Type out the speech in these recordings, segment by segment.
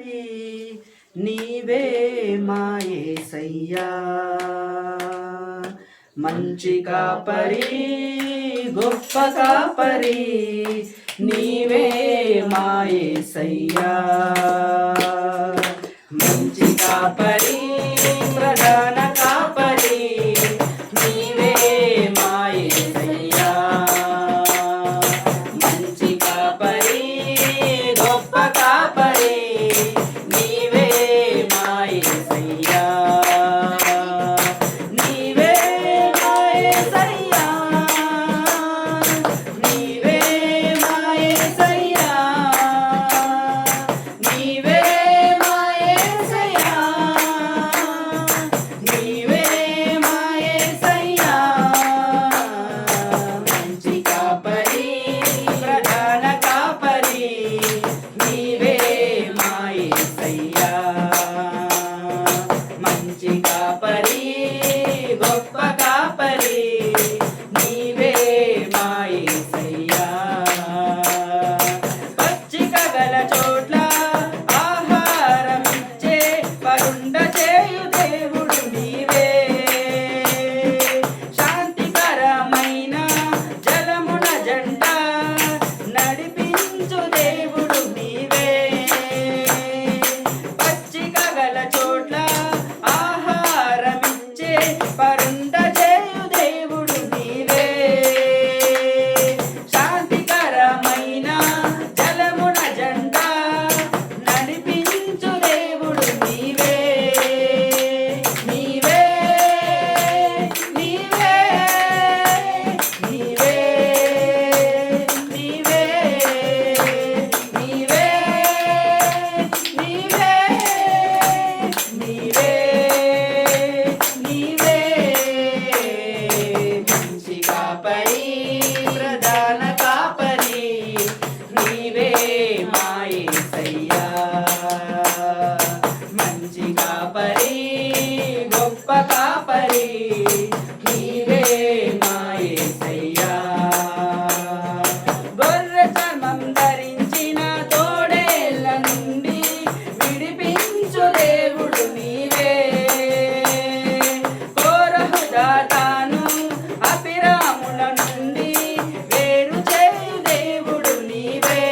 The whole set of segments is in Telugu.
కాపరి నీవే మా యేసయ్యా. మంచి కాపరి గొప్ప కాపరి నీవే మా యేసయ్యా. మంచి కాపరి ప్రధాన కాపరి నీవే మా యేసయ్యా. మంచి కాపరి గొప్ప కాపరి నీవే మా యేసయ్యా. నీవే మా యేసయ్యా. నీవే మా యేసయ్యా. నీవే మా యేసయ్యా. నీవే మా యేసయ్యా. మంచి కాపరి ప్రధాన కాపరి నీవే మా యేసయ్యా. మంచి కాపరి గొప్ప కాపరి నీవే మా యేసయ్యా. పచ్చిక గల చోట్ల ఆహారమిచ్చే పరుండ చేయు దేవుడు నీవే. శాంతికరమైన జలమున జంట నడిపించు దేవుడు నీవే. పచ్చిక గల చోట్ల ఆహారమిచ్చే పరుండ చేయు దేవుడు నీవే. శాంతికరమైన జలమున జంట నడిపించు దేవుడు నీవే. నీవే నీవే నీవే నీవే నీవే నీవే నీవే నీవే. మంచి కాపరి ప్రధాన కాపరి నీవే మా యేసయ్యా. మంచి కాపరి గొప్ప కాపరి నీవే మా యేసయ్యా. గొర్రె చర్మం ధరించిన తోడేళ్ళ నుండి విడిపించు దేవుడు నీవే. కోరహు దాతాను అభిరాముల నుండి వేరు చేయు దేవుడు నీవే.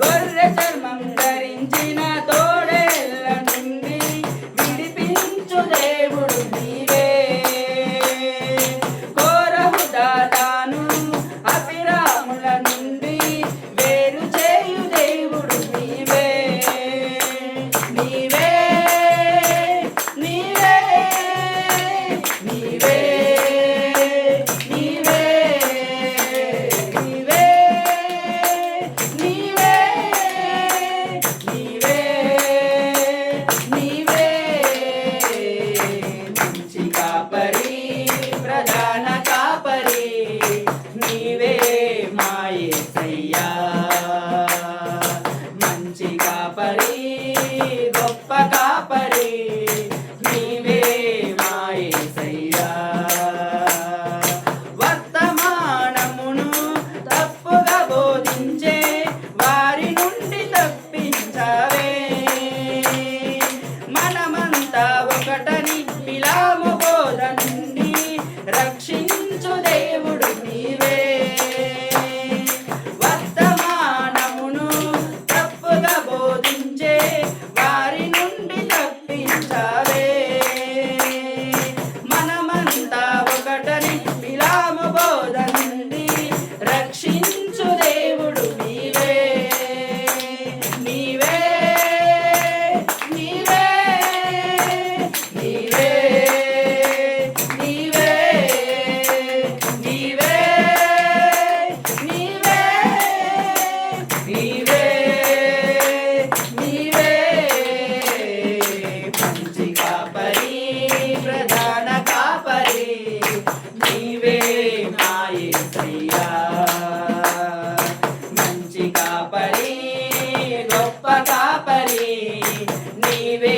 గొర్రె చర్మం ధరించిన తోడేళ్ళ నుండి విడిపించు దేవుడు నీవే. కోరహు దాతాను అభిరాముల నుండి వేరు చేయు దేవుడు నీవే. నీవే నీవే నీవే నీవే నీవే నీవే నీవే నీవే. మంచి కాపరి ప్రధాన కాపరి నీవే మా యేసయ్యా. మంచి కాపరి గొప్ప కాపరి నీవే మా యేసయ్యా. వర్తమానమును తప్పుగా బోధించే వారి నుండి తప్పించవే. మనమంతా ఒకటని బిలాము బోధ నుండి రక్షించు దేవుడు నీవే. వర్తమానమును తప్పుగా బోధించే వారి నుండి తప్పించవే. మనమంతా ఒకటని బిలాము బోధ నుండి రక్షించు దేవుడు నీవే. నీవే నీవే నీవే నీవే నీవే నీవే నీవే నీవే. మంచి కాపరి ప్రధాన కాపరి నీవే మా యేసయ్యా. మంచి కాపరి గొప్ప కాపరి నీవే